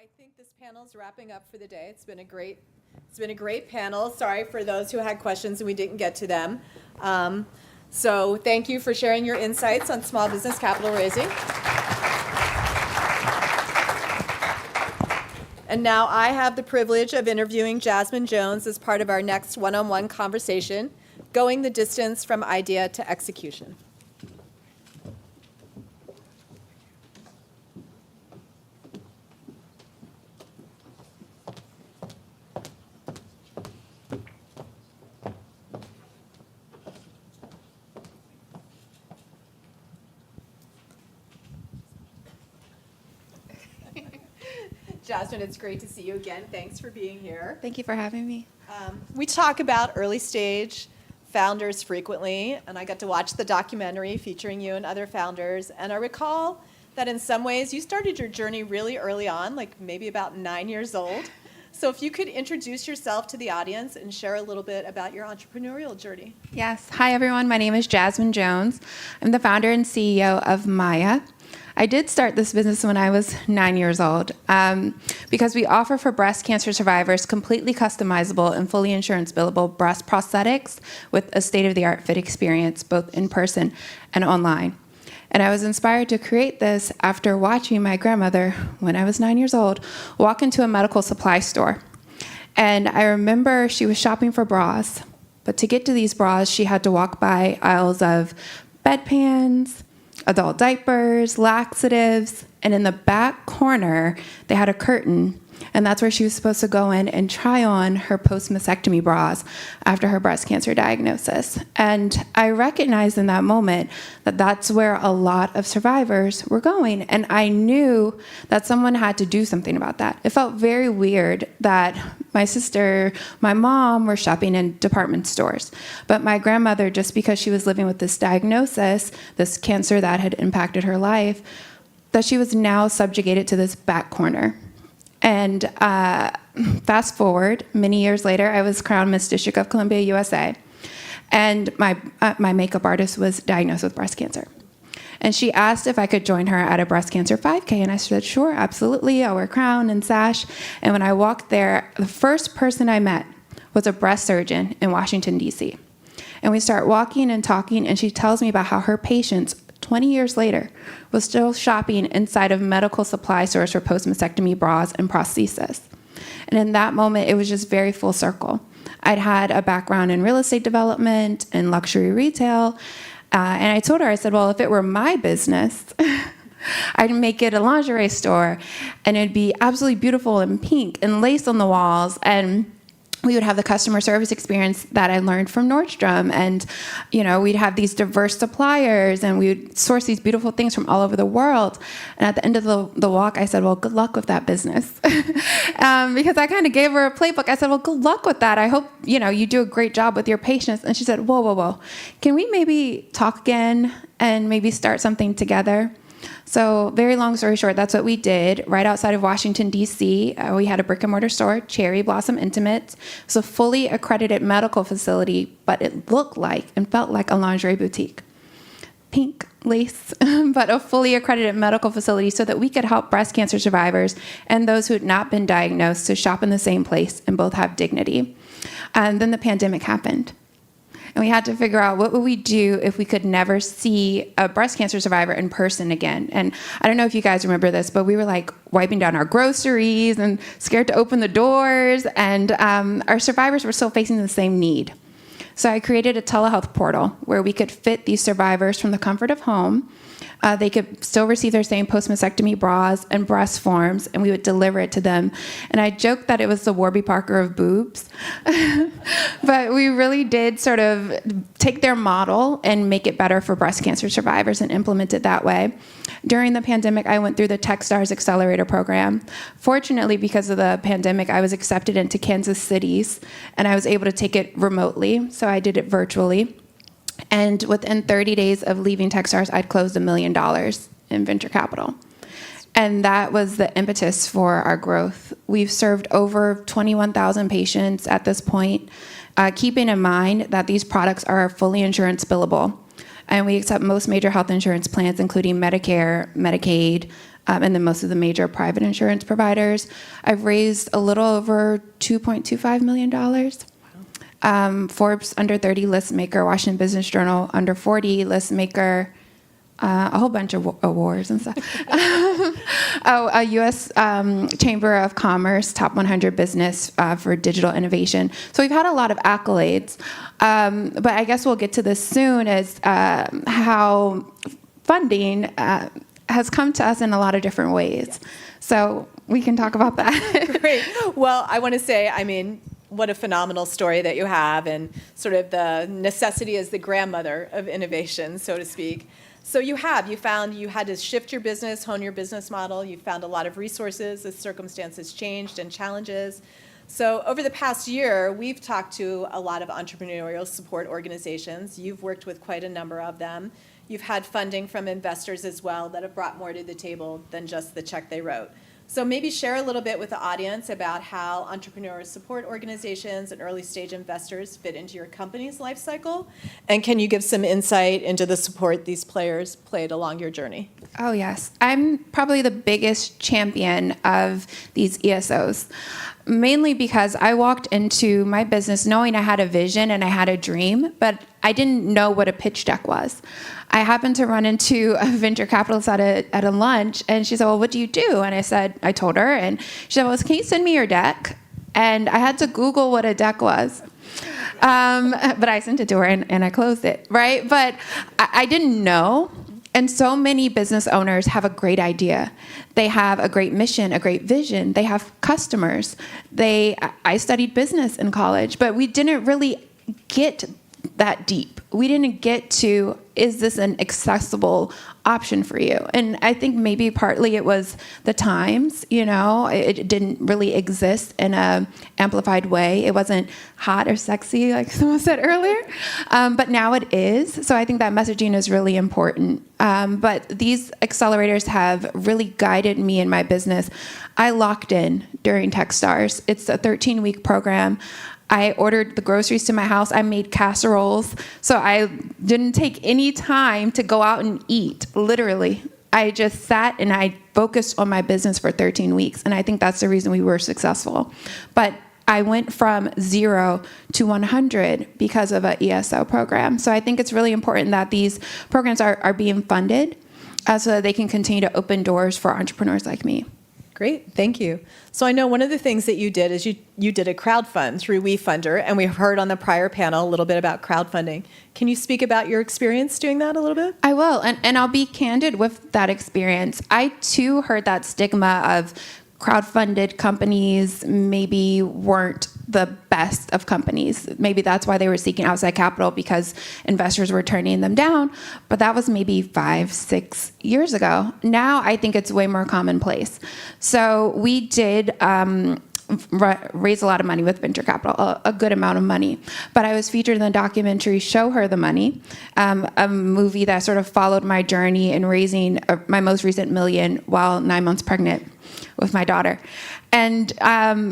I think this panel is wrapping up for the day. It's been a great panel. Sorry for those who had questions and we didn't get to them. So thank you for sharing your insights on small business capital raising. And now I have the privilege of interviewing Jasmine Jones as part of our next one-on-one conversation, Going the Distance from Idea to Execution. Jasmine, it's great to see you again. Thanks for being here. Thank you for having me. We talk about early stage founders frequently, and I got to watch the documentary featuring you and other founders, and I recall that in some ways you started your journey really early on, like maybe about 9 years old. So if you could introduce yourself to the audience and share a little bit about your entrepreneurial journey. Yes. Hi, everyone. My name is Jasmine Jones. I'm the founder and CEO of Myya. I did start this business when I was 9 years old because we offer for breast cancer survivors completely customizable and fully insurance billable breast prosthetics with a state-of-the-art fit experience, both in person and online. And I was inspired to create this after watching my grandmother, when I was 9 years old, walk into a medical supply store. And I remember she was shopping for bras, but to get to these bras, she had to walk by aisles of bedpans, adult diapers, laxatives, and in the back corner, they had a curtain, and that's where she was supposed to go in and try on her post-mastectomy bras after her breast cancer diagnosis. And I recognized in that moment that that's where a lot of survivors were going, and I knew that someone had to do something about that. It felt very weird that my sister, my mom were shopping in department stores, but my grandmother, just because she was living with this diagnosis, this cancer that had impacted her life, that she was now subjugated to this back corner. And fast forward, many years later, I was crowned Miss District of Columbia, USA. And my makeup artist was diagnosed with breast cancer. And she asked if I could join her at a breast cancer 5K. And I said, sure, absolutely. I'll wear crown and sash. And when I walked there, the first person I met was a breast surgeon in Washington, D.C. And we start walking and talking, and she tells me about how her patients 20 years later, was still shopping inside of medical supply stores for post-mastectomy bras and prosthesis. And in that moment, it was just very full circle. I'd had a background in real estate development and luxury retail, and I told her, I said, well, if it were my business, I'd make it a lingerie store, and it'd be absolutely beautiful and pink and lace on the walls, and we would have the customer service experience that I learned from Nordstrom. And, we'd have these diverse suppliers and we would source these beautiful things from all over the world. And at the end of the walk, I said, well, good luck with that business. Because I kind of gave her a playbook. I said, well, good luck with that. I hope, you do a great job with your patients. And she said, whoa. Can we maybe talk again and maybe start something together? So very long story short, that's what we did. Right outside of Washington, D.C., we had a brick and mortar store, Cherry Blossom Intimates. It's a fully accredited medical facility, but it looked like and felt like a lingerie boutique. Pink lace, but a fully accredited medical facility so that we could help breast cancer survivors and those who had not been diagnosed to shop in the same place and both have dignity. And then the pandemic happened. And we had to figure out what would we do if we could never see a breast cancer survivor in person again. And I don't know if you guys remember this, but we were like wiping down our groceries and scared to open the doors. And our survivors were still facing the same need. So I created a telehealth portal where we could fit these survivors from the comfort of home. They could still receive their same post-mastectomy bras and breast forms, and we would deliver it to them. And I joked that it was the Warby Parker of Boobs. But we really did sort of take their model and make it better for breast cancer survivors and implement it that way. During the pandemic, I went through the Techstars Accelerator program. Fortunately, because of the pandemic, I was accepted into Kansas cities, and I was able to take it remotely, so I did it virtually. And within 30 days of leaving Techstars, I'd closed $1 million in venture capital. And that was the impetus for our growth. We've served over 21,000 patients at this point, keeping in mind that these products are fully insurance billable. And we accept most major health insurance plans, including Medicare, Medicaid, and then most of the major private insurance providers. I've raised a little over $2.25 million. Forbes Under 30 list maker, Washington Business Journal Under 40 list maker, a whole bunch of awards and stuff. A U.S. Chamber of Commerce Top 100 Business for Digital Innovation. So we've had a lot of accolades. But I guess we'll get to this soon, as how funding has come to us in a lot of different ways. Yeah. So we can talk about that. Great. Well, I want to say, I mean, what a phenomenal story that you have, and sort of the necessity as the grandmother of innovation, so to speak. So you found you had to shift your business, hone your business model. You found a lot of resources as circumstances changed and challenges. So over the past year, we've talked to a lot of entrepreneurial support organizations. You've worked with quite a number of them. You've had funding from investors as well that have brought more to the table than just the check they wrote. So maybe share a little bit with the audience about how entrepreneurial support organizations and early stage investors fit into your company's life cycle. And can you give some insight into the support these players played along your journey? Oh, yes. I'm probably the biggest champion of these ESOs, mainly because I walked into my business knowing I had a vision and I had a dream, but I didn't know what a pitch deck was. I happened to run into a venture capitalist at a lunch, and she said, well, what do you do? And I told her, and she said, well, can you send me your deck? And I had to Google what a deck was. But I sent it to her, and I closed it, right? But I didn't know. And so many business owners have a great idea. They have a great mission, a great vision. They have customers. I studied business in college, but we didn't really get that deep. We didn't get to, is this an accessible option for you? And I think maybe partly it was the times, it didn't really exist in a amplified way. It wasn't hot or sexy, like someone said earlier, but now it is. So I think that messaging is really important. But these accelerators have really guided me in my business. I locked in during Techstars. It's a 13-week program. I ordered the groceries to my house. I made casseroles. So I didn't take any time to go out and eat, literally. I just sat and I focused on my business for 13 weeks. And I think that's the reason we were successful. But I went from 0 to 100 because of an ESO program. So I think it's really important that these programs are being funded so that they can continue to open doors for entrepreneurs like me. Great, thank you. So I know one of the things that you did is you did a crowdfund through WeFunder, and we heard on the prior panel a little bit about crowdfunding. Can you speak about your experience doing that a little bit? I will, and I'll be candid with that experience. I too heard that stigma of crowdfunded companies maybe weren't the best of companies. Maybe that's why they were seeking outside capital, because investors were turning them down. But that was maybe 5-6 years ago. Now I think it's way more commonplace. So we did raise a lot of money with venture capital, a good amount of money. But I was featured in the documentary Show Her the Money, a movie that sort of followed my journey in raising my most recent $1 million while 9 months pregnant with my daughter. And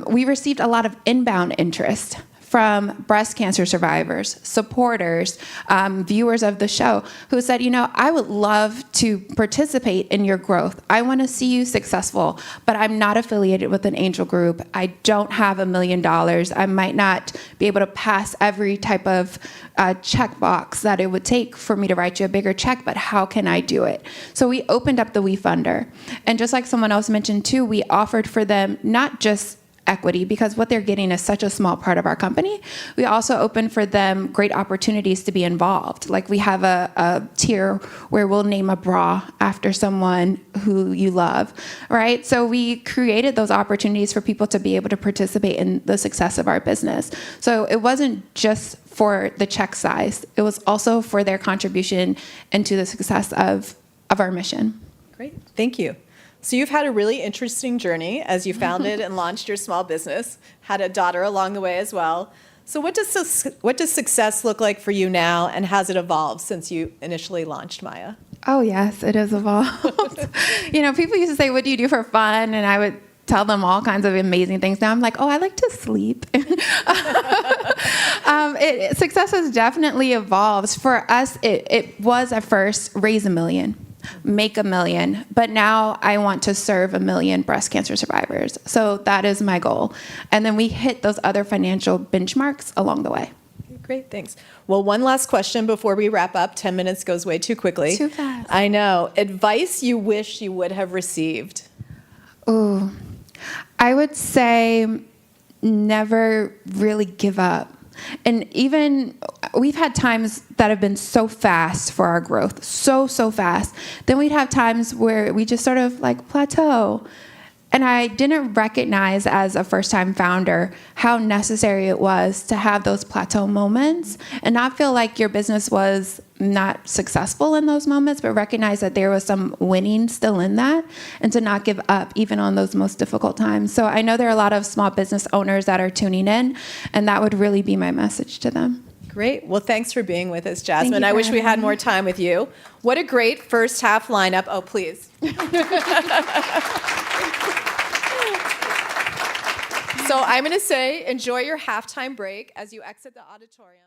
we received a lot of inbound interest from breast cancer survivors, supporters, viewers of the show who said, I would love to participate in your growth. I want to see you successful, but I'm not affiliated with an angel group. I don't have $1 million. I might not be able to pass every type of checkbox that it would take for me to write you a bigger check, but how can I do it? So we opened up the WeFunder. And just like someone else mentioned too, we offered for them not just equity, because what they're getting is such a small part of our company. We also open for them great opportunities to be involved. Like we have a tier where we'll name a bra after someone who you love, right? So we created those opportunities for people to be able to participate in the success of our business. So it wasn't just for the check size. It was also for their contribution into the success of our mission. Great, thank you. So you've had a really interesting journey as you founded and launched your small business, had a daughter along the way as well. So what does success look like for you now, and has it evolved since you initially launched Myya? Oh, yes, it has evolved. People used to say, what do you do for fun? And I would tell them all kinds of amazing things. Now I'm like, I like to sleep. Success has definitely evolved. For us, it was at first raise $1 million. make $1 million, but now I want to serve 1 million breast cancer survivors. So that is my goal. And then we hit those other financial benchmarks along the way. Great, thanks. Well, one last question before we wrap up. 10 minutes goes way too quickly. Too fast. I know. Advice you wish you would have received? Ooh, I would say never really give up. And even we've had times that have been so fast for our growth, so fast. Then we'd have times where we just sort of like plateau. And I didn't recognize as a first-time founder how necessary it was to have those plateau moments and not feel like your business was not successful in those moments, but recognize that there was some winning still in that and to not give up even on those most difficult times. So I know there are a lot of small business owners that are tuning in, and that would really be my message to them. Great. Well, thanks for being with us, Jasmine. Thank you I for wish we having had me. more time with you. What a great first half lineup. Oh, please. So I'm going to say enjoy your halftime break as you exit the auditorium.